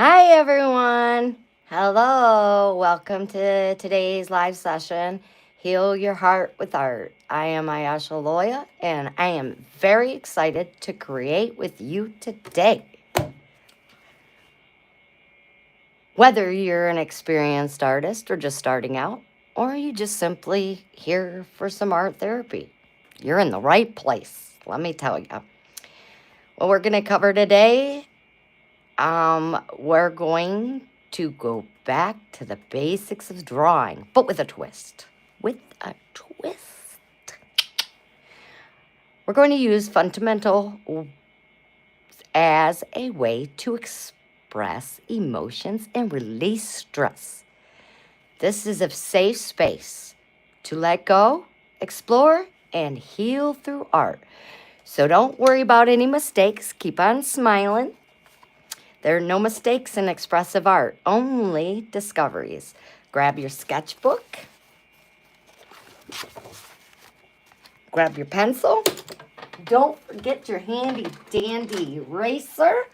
Hi, everyone. Hello. Welcome to today's live session, Heal Your Heart with Art. I am Ayasha Loya, and I am very excited to create with you today. Whether you're an experienced artist or just starting out, or you just simply here for some art therapy, you're in the right place, let me tell you. What we're going to cover today, we're going to go back to the basics of drawing, but with a twist. With a twist. We're going to use fundamental as a way to express emotions and release stress. This is a safe space to let go, explore, and heal through art. So don't worry about any mistakes. Keep on smiling. There are no mistakes in expressive art, only discoveries. Grab your sketchbook. Grab your pencil. Don't forget your handy dandy eraser.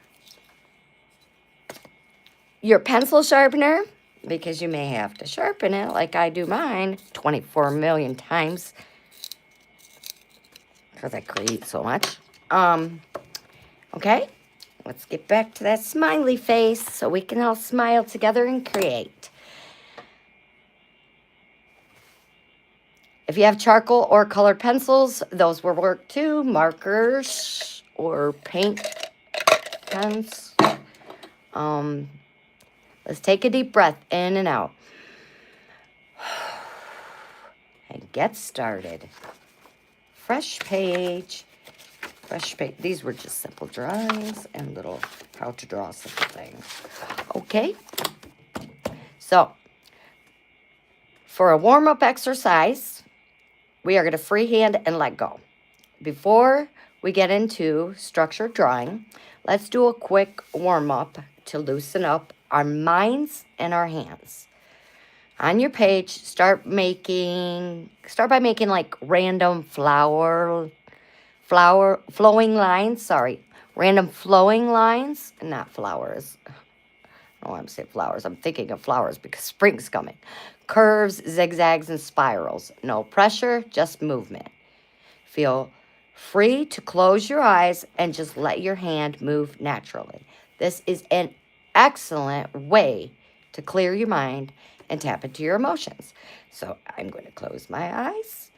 Your pencil sharpener, because you may have to sharpen it like I do mine 24 million times because I create so much. Okay, let's get back to that smiley face so we can all smile together and create. If you have charcoal or colored pencils, those will work too. Markers or paint pens. Let's take a deep breath in and out. And get started. Fresh page. Fresh page. These were just simple drawings and little how to draw simple things. Okay. So, for a warm-up exercise, we are going to freehand and let go. Before we get into structured drawing, let's do a quick warm-up to loosen up our minds and our hands. On your page, start by making like random flowing lines, random flowing lines, not flowers. I don't want to say flowers. I'm thinking of flowers because spring's coming. Curves, zigzags, and spirals. No pressure, just movement. Feel free to close your eyes and just let your hand move naturally. This is an excellent way to clear your mind and tap into your emotions. So I'm going to close my eyes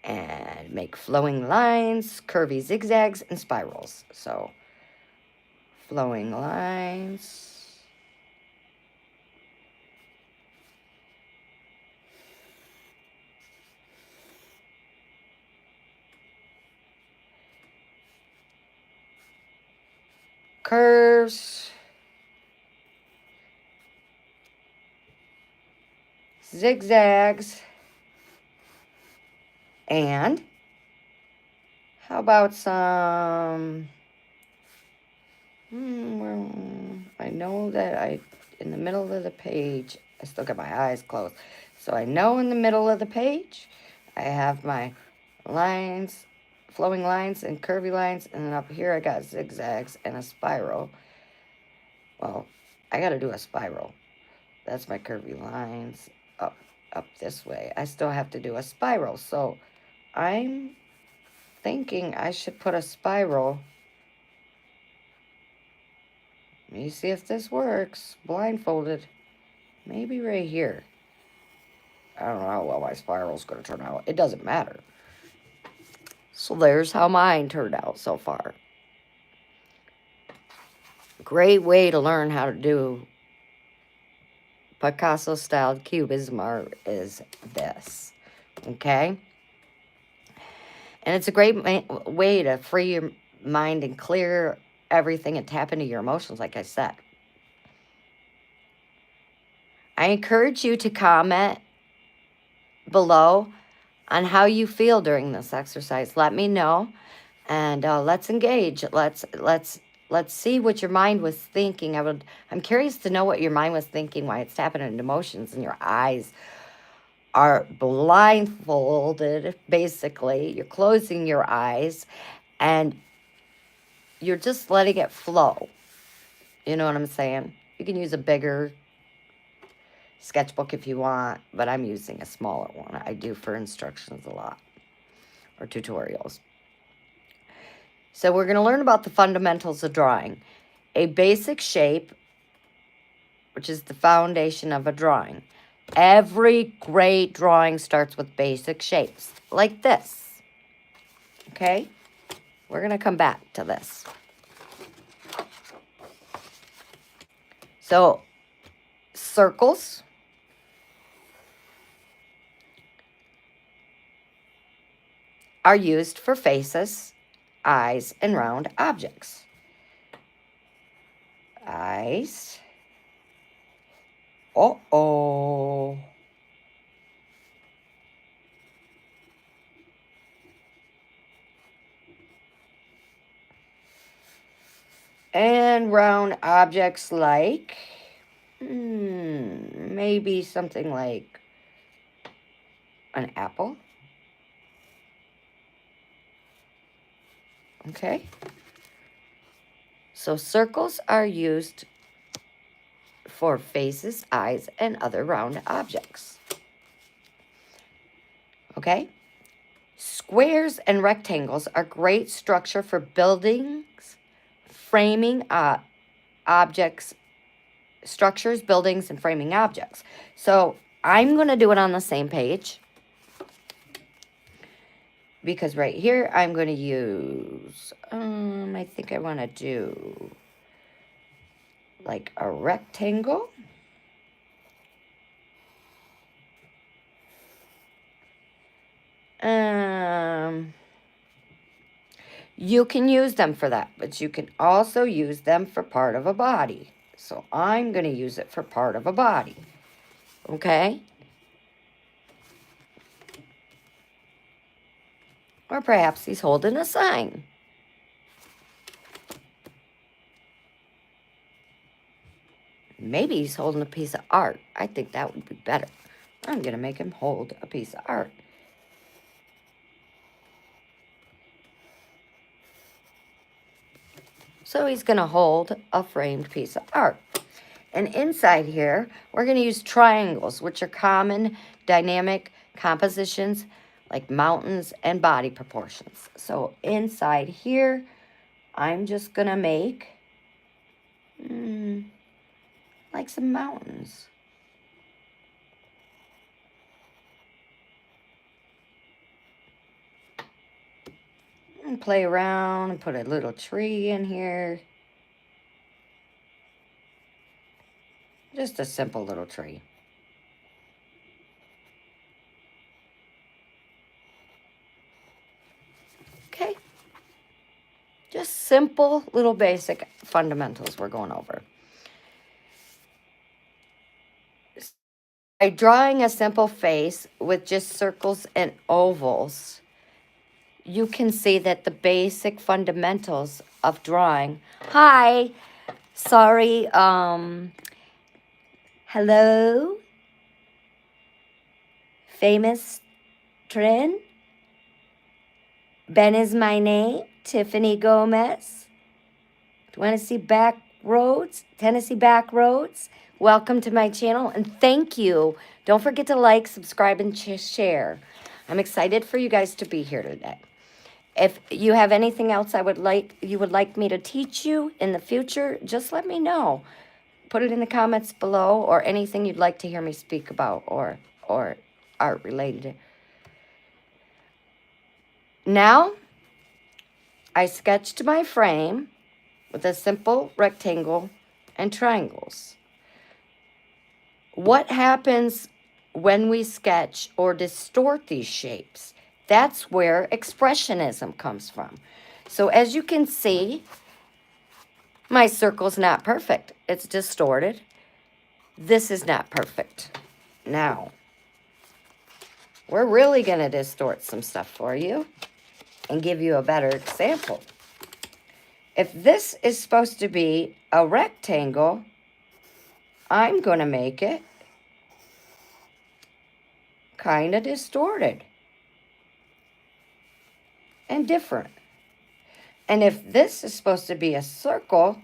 and make flowing lines, curvy zigzags, and spirals. So flowing lines. Curves. Zigzags. And how about some, I know that in the middle of the page, I still got my eyes closed. So I know in the middle of the page, I have my lines, flowing lines and curvy lines. And then up here, I got zigzags and a spiral. Well, I got to do a spiral. That's my curvy lines up this way. I still have to do a spiral. So I'm thinking I should put a spiral. Let me see if this works. Blindfolded. Maybe right here. I don't know how well my spiral's going to turn out. It doesn't matter. So there's how mine turned out so far. Great way to learn how to do Picasso-styled cubism art is this. Okay? And it's a great way to free your mind and clear everything and tap into your emotions, like I said. I encourage you to comment below on how you feel during this exercise. Let me know, and let's engage. Let's see what your mind was thinking. I'm curious to know what your mind was thinking while it's tapping into emotions, and your eyes are blindfolded. Basically, you're closing your eyes, and you're just letting it flow. You know what I'm saying? You can use a bigger sketchbook if you want, but I'm using a smaller one. I do for instructions a lot, or tutorials. So we're going to learn about the fundamentals of drawing. A basic shape, which is the foundation of a drawing. Every great drawing starts with basic shapes, like this. Okay? We're going to come back to this. So, circles are used for faces, eyes, and round objects. Eyes. Uh-oh. And round objects like, maybe something like an apple. Okay. So circles are used for faces, eyes, and other round objects. Okay? Squares and rectangles are great structure for buildings, framing objects, structures, buildings, and framing objects. So I'm going to do it on the same page, because right here I'm going to use, I think I want to do like a rectangle. You can use them for that, but you can also use them for part of a body. So I'm going to use it for part of a body. Okay? Or perhaps he's holding a sign. Maybe he's holding a piece of art. I think that would be better. I'm going to make him hold a piece of art. So he's going to hold a framed piece of art. And inside here, we're going to use triangles, which are common dynamic compositions like mountains and body proportions. So inside here, I'm just going to make like some mountains. And play around and put a little tree in here. Just a simple little tree. Okay. Just simple little basic fundamentals we're going over. By drawing a simple face with just circles and ovals, you can see that the basic fundamentals of drawing. Hi. Sorry. Hello. Famous trend. Ben is my name. Tiffany Gomez. Do you want to see back roads? Tennessee back roads? Welcome to my channel and thank you. Don't forget to like, subscribe, and share. I'm excited for you guys to be here today. If you have anything else you would like me to teach you in the future, just let me know. Put it in the comments below, or anything you'd like to hear me speak about or art related. Now, I sketched my frame with a simple rectangle and triangles. What happens when we sketch or distort these shapes? That's where expressionism comes from. So as you can see, my circle's not perfect. It's distorted. This is not perfect. Now, we're really going to distort some stuff for you and give you a better example. If this is supposed to be a rectangle, I'm going to make it kind of distorted and different. And if this is supposed to be a circle,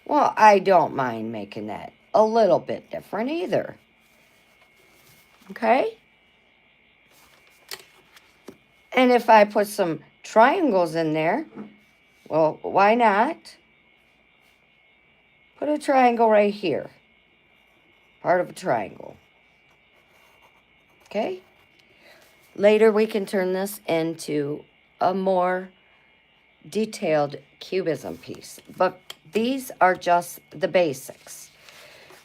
Well, I don't mind making that a little bit different either. Okay? And if I put some triangles in there, well, why not? Put a triangle right here. Part of a triangle. Okay? Later we can turn this into a more detailed cubism piece. But these are just the basics.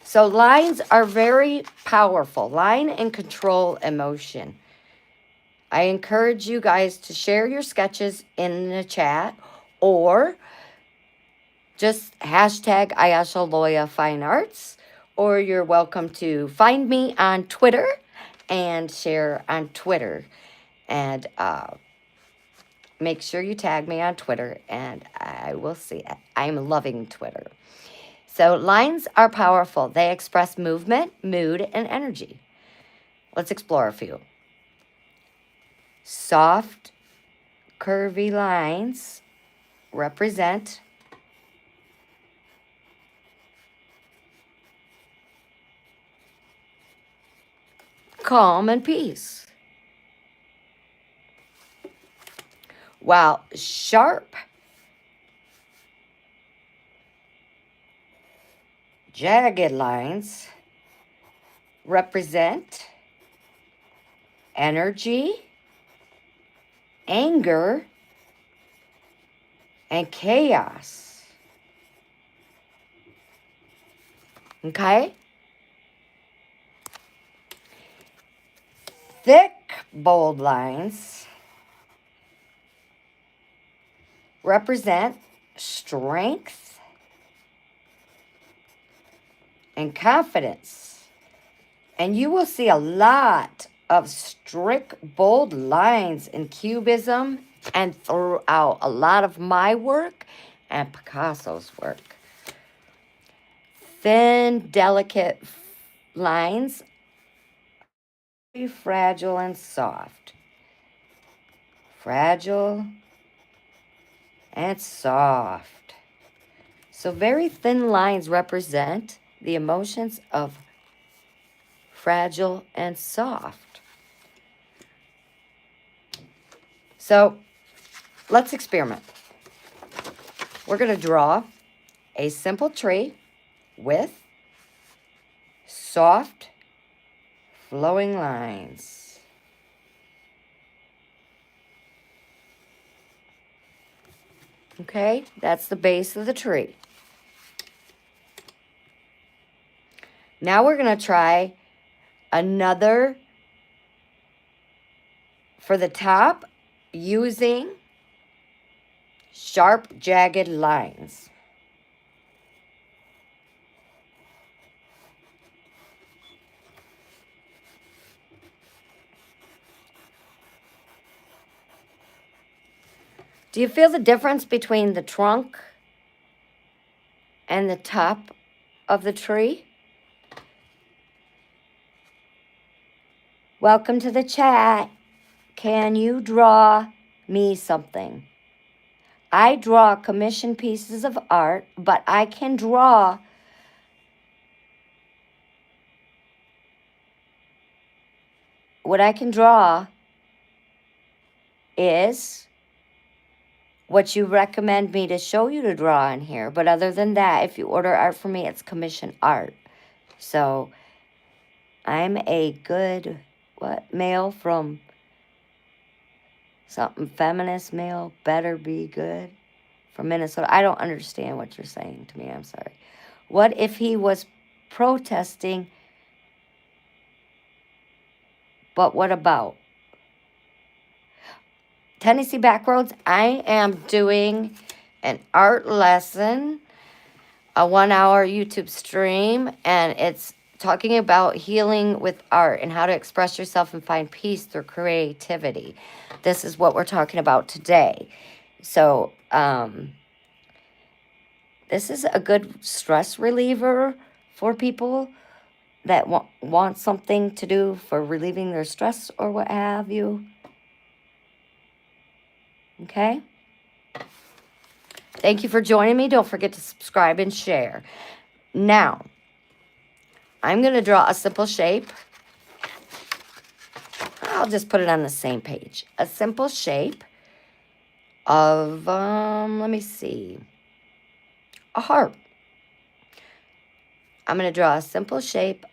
So lines are very powerful. Line and control emotion. I encourage you guys to share your sketches in the chat or just hashtag Ayasha Loya Fine Arts, or you're welcome to find me on Twitter and share on Twitter. And make sure you tag me on Twitter and I will see it. I'm loving Twitter. So lines are powerful. They express movement, mood, and energy. Let's explore a few. Soft, curvy lines represent calm and peace. While sharp, jagged lines represent energy, anger, and chaos. Okay? Thick, bold lines represent strength and confidence. And you will see a lot of strict, bold lines in Cubism and throughout a lot of my work and Picasso's work. Thin, delicate lines, very fragile and soft. Fragile and soft. So very thin lines represent the emotions of fragile and soft. So let's experiment. We're going to draw a simple tree with soft, flowing lines. Okay, that's the base of the tree. Now we're going to try another for the top using sharp, jagged lines. Do you feel the difference between the trunk and the top of the tree? Welcome to the chat. Can you draw me something? I draw commission pieces of art, but I can draw what I can draw is what you recommend me to show you to draw in here. But other than that, if you order art from me, it's commission art. So I'm a good, male from something feminist male, better be good, from Minnesota. I don't understand what you're saying to me. I'm sorry. What if he was protesting, but what about? Tennessee Backroads, I am doing an art lesson, a 1-hour YouTube stream, and it's talking about healing with art and how to express yourself and find peace through creativity. This is what we're talking about today. So, this is a good stress reliever for people that want something to do for relieving their stress or what have you. Okay? Thank you for joining me. Don't forget to subscribe and share. Now, I'm going to draw a simple shape. I'll just put it on the same page. A simple shape of, let me see, a heart. I'm going to draw a simple shape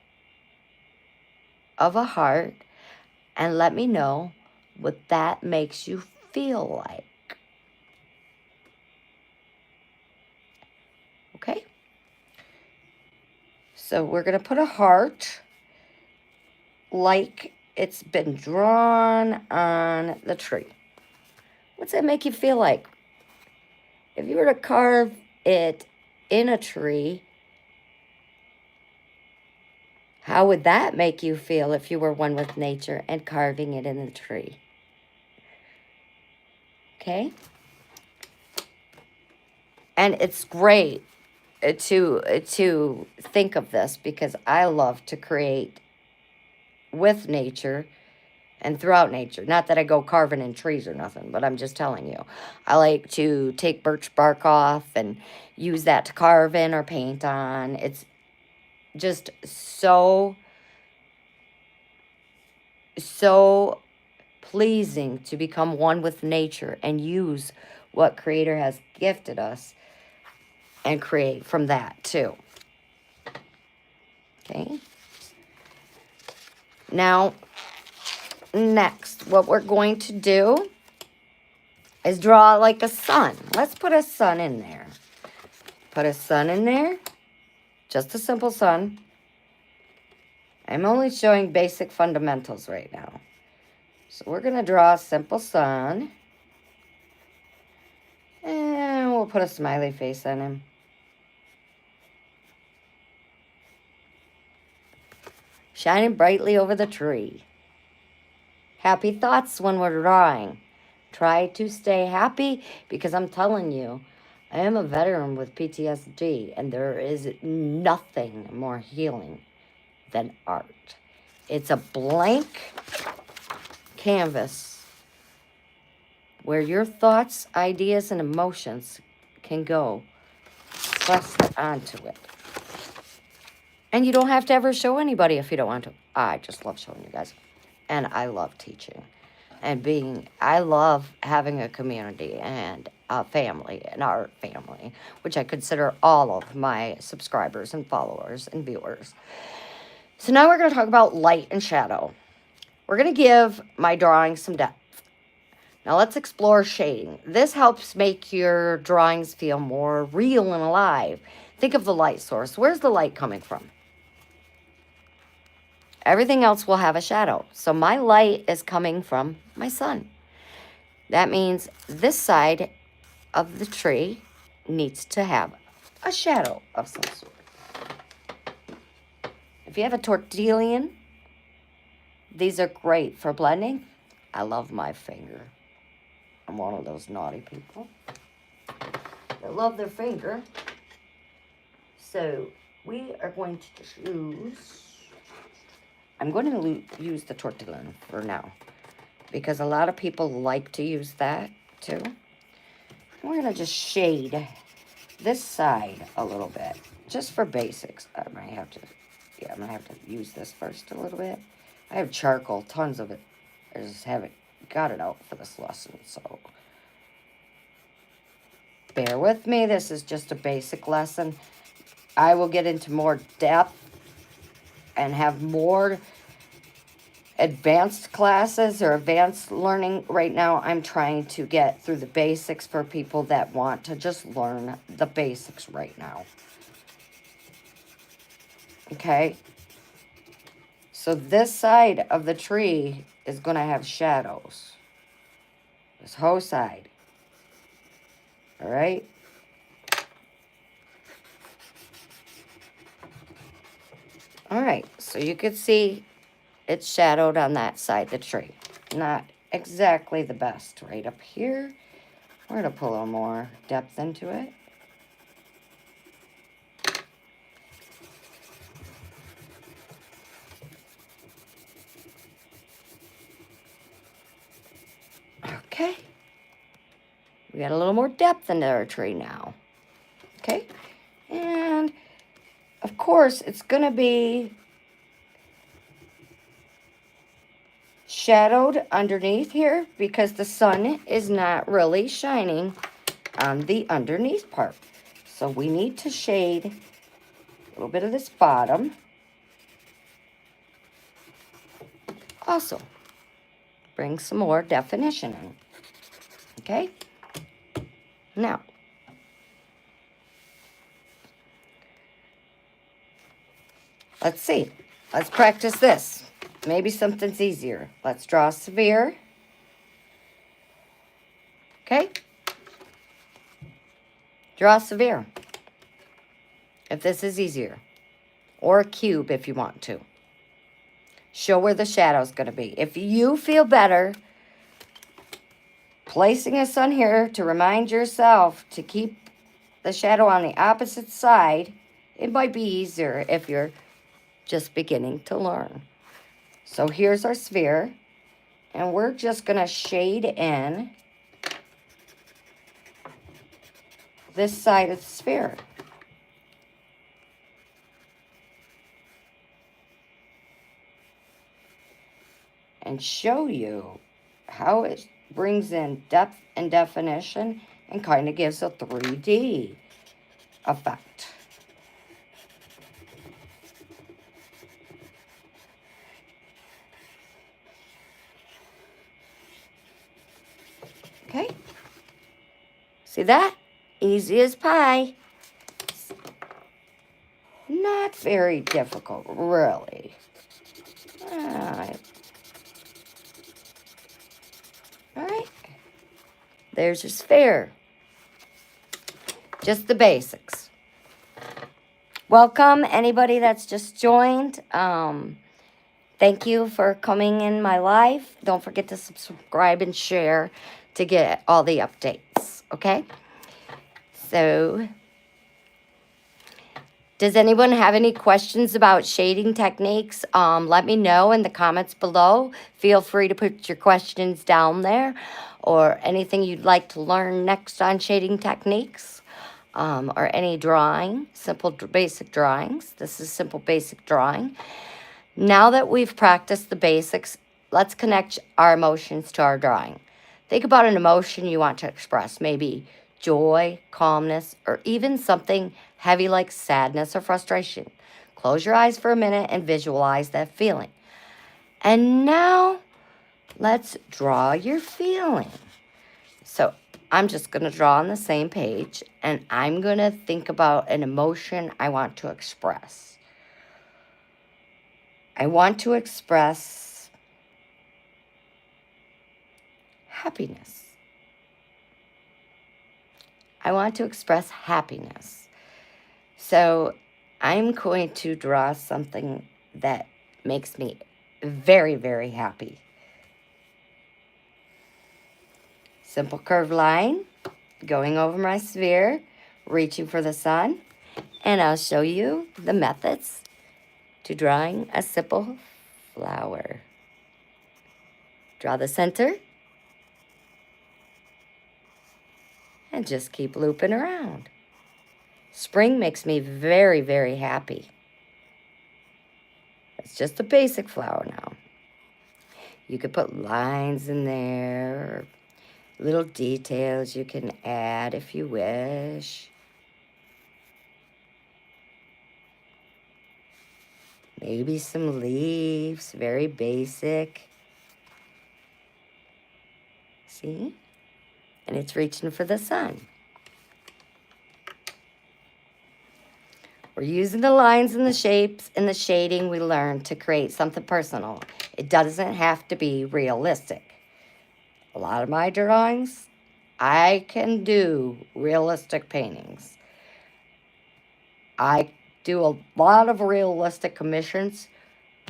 of a heart and let me know what that makes you feel like. Okay? So we're going to put a heart like it's been drawn on the tree. What's that make you feel like? If you were to carve it in a tree, how would that make you feel if you were one with nature and carving it in the tree? Okay? And it's great to think of this because I love to create with nature and throughout nature. Not that I go carving in trees or nothing, but I'm just telling you. I like to take birch bark off and use that to carve in or paint on. It's just so pleasing to become one with nature and use what Creator has gifted us and create from that too. Okay. Now, next, what we're going to do is draw like a sun. Let's put a sun in there. Put a sun in there. Just a simple sun. I'm only showing basic fundamentals right now. So we're going to draw a simple sun. And we'll put a smiley face on him. Shining brightly over the tree. Happy thoughts when we're drawing. Try to stay happy because I'm telling you, I am a veteran with PTSD and there is nothing more healing than art. It's a blank canvas where your thoughts, ideas, and emotions can go pressed onto it. And you don't have to ever show anybody if you don't want to. I just love showing you guys. And I love teaching. And I love having a community and a family, an art family, which I consider all of my subscribers and followers and viewers. So now we're going to talk about light and shadow. We're going to give my drawing some depth. Now let's explore shading. This helps make your drawings feel more real and alive. Think of the light source. Where's the light coming from? Everything else will have a shadow. So my light is coming from my sun. That means this side of the tree needs to have a shadow of some sort. If you have a tortillon, these are great for blending. I love my finger. I'm one of those naughty people that love their finger. So we are going to choose... I'm going to use the tortillon for now because a lot of people like to use that too. We're going to just shade this side a little bit just for basics. I'm going to have to use this first a little bit. I have charcoal, tons of it. I just haven't got it out for this lesson, so bear with me. This is just a basic lesson. I will get into more depth and have more advanced classes or advanced learning. Right now, I'm trying to get through the basics for people that want to just learn the basics right now. Okay? So this side of the tree is going to have shadows. This whole side. All right? All right, so you can see it's shadowed on that side of the tree. Not exactly the best right up here. We're going to put a little more depth into it. Okay. We got a little more depth into our tree now. course, it's going to be shadowed underneath here because the sun is not really shining on the underneath part. So we need to shade a little bit of this bottom. Also, bring some more definition in. Okay? Now, let's see. Let's practice this. Maybe something's easier. Let's draw a sphere. Okay? Draw a sphere. If this is easier. Or a cube if you want to. Show where the shadow's going to be. If you feel better placing this on here to remind yourself to keep the shadow on the opposite side, it might be easier if you're just beginning to learn. So here's our sphere, and we're just going to shade in this side of the sphere. And show you how it brings in depth and definition and kind of gives a 3D effect. Okay? See that? Easy as pie. Not very difficult, really. All right. There's your sphere. Just the basics. Welcome, anybody that's just joined. Thank you for coming in my life. Don't forget to subscribe and share to get all the updates, okay? So, does anyone have any questions about shading techniques? Let me know in the comments below. Feel free to put your questions down there or anything you'd like to learn next on shading techniques or any drawing, simple basic drawings. This is simple basic drawing. Now that we've practiced the basics, let's connect our emotions to our drawing. Think about an emotion you want to express, maybe joy, calmness, or even something heavy like sadness or frustration. Close your eyes for a minute and visualize that feeling. And now, let's draw your feeling. So, I'm just going to draw on the same page, and I'm going to think about an emotion I want to express. I want to express happiness. I want to express happiness. So I'm going to draw something that makes me very, very happy. Simple curved line, going over my sphere, reaching for the sun, and I'll show you the methods to drawing a simple flower. Draw the center, and just keep looping around. Spring makes me very, very happy. It's just a basic flower now. You could put lines in there, little details you can add if you wish. Maybe some leaves, very basic. See? And it's reaching for the sun. We're using the lines and the shapes and the shading we learned to create something personal. It doesn't have to be realistic. A lot of my drawings, I can do realistic paintings. I do a lot of realistic commissions,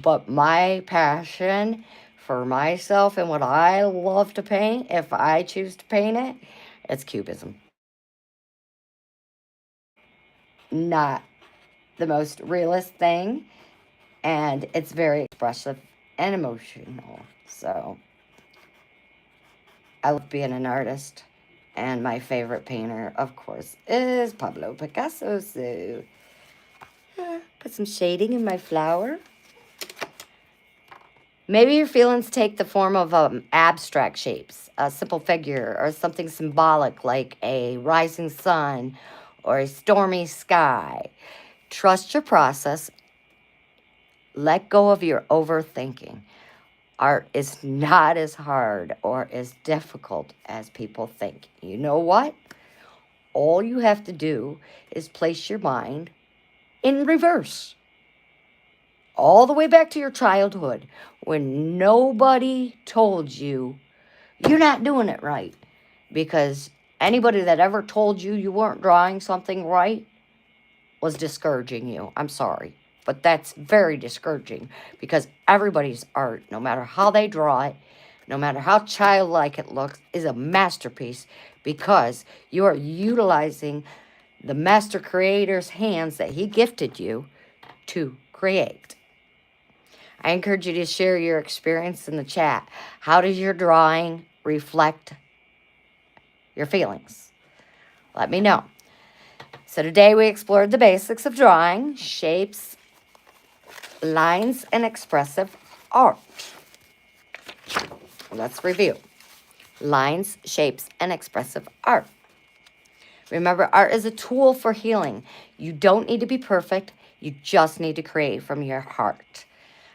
but my passion for myself and what I love to paint, if I choose to paint it, it's cubism. Not the most realist thing, and it's very expressive and emotional. So I love being an artist, and my favorite painter, of course, is Pablo Picasso. So Put some shading in my flower. Maybe your feelings take the form of abstract shapes, a simple figure, or something symbolic like a rising sun or a stormy sky. Trust your process. Let go of your overthinking. Art is not as hard or as difficult as people think. You know what? All you have to do is place your mind in reverse. All the way back to your childhood when nobody told you you're not doing it right. Because anybody that ever told you you weren't drawing something right was discouraging you. I'm sorry. But that's very discouraging because everybody's art, no matter how they draw it, no matter how childlike it looks, is a masterpiece because you are utilizing the master creator's hands that he gifted you to create. I encourage you to share your experience in the chat. How does your drawing reflect your feelings? Let me know. So today we explored the basics of drawing, shapes, lines, and expressive art. Let's review. Lines, shapes, and expressive art. Remember, art is a tool for healing. You don't need to be perfect. You just need to create from your heart.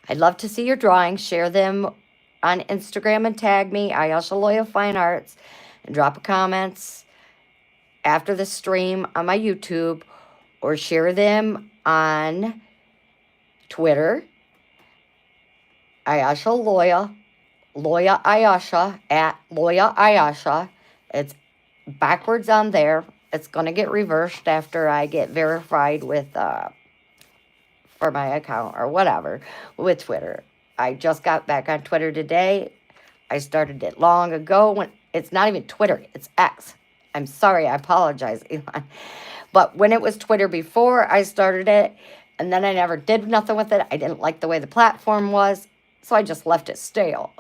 I'd love to see your drawings. Share them on Instagram and tag me, Ayasha Loya Fine Arts, and drop a comments after the stream on my YouTube, or share them on Twitter, Ayasha Loya, Loya Ayasha, at Loya Ayasha. It's backwards on there. It's going to get reversed after I get verified with, for my account or whatever, with Twitter. I just got back on Twitter today. I started it long ago when it's not even Twitter, it's X. I'm sorry, I apologize, Elon. But when it was Twitter before I started it, and then I never did nothing with it, I didn't like the way the platform was, so I just left it stale.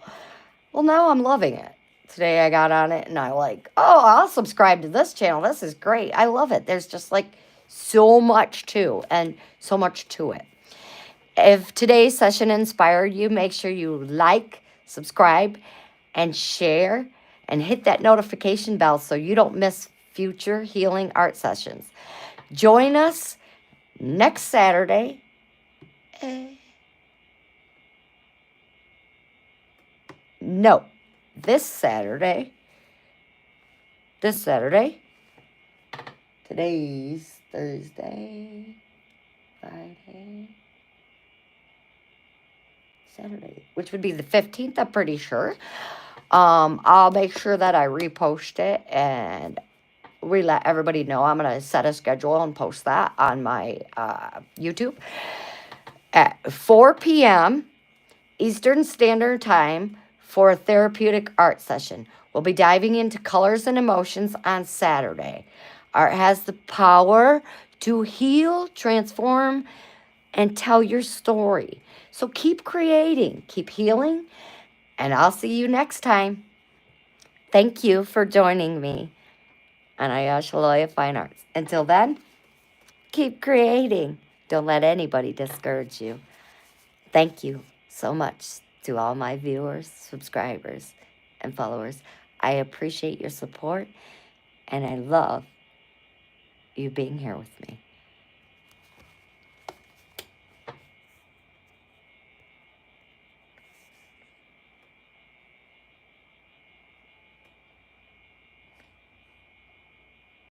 Well, now I'm loving it. Today I got on it and I like, oh, I'll subscribe to this channel. This is great. I love it. There's just like so much to it. If today's session inspired you, make sure you like, subscribe, and share, and hit that notification bell so you don't miss future healing art sessions. Join us next Saturday. No, this Saturday. Today's Thursday, Friday, Saturday, which would be the 15th, I'm pretty sure. I'll make sure that I repost it and we let everybody know. I'm going to set a schedule and post that on my YouTube at 4 p.m. Eastern Standard Time for a therapeutic art session. We'll be diving into colors and emotions on Saturday. Art has the power to heal, transform, and tell your story. So keep creating, keep healing, and I'll see you next time. Thank you for joining me on Ayasha Loya Fine Arts. Until then, keep creating. Don't let anybody discourage you. Thank you so much to all my viewers, subscribers, and followers. I appreciate your support, and I love you being here with me.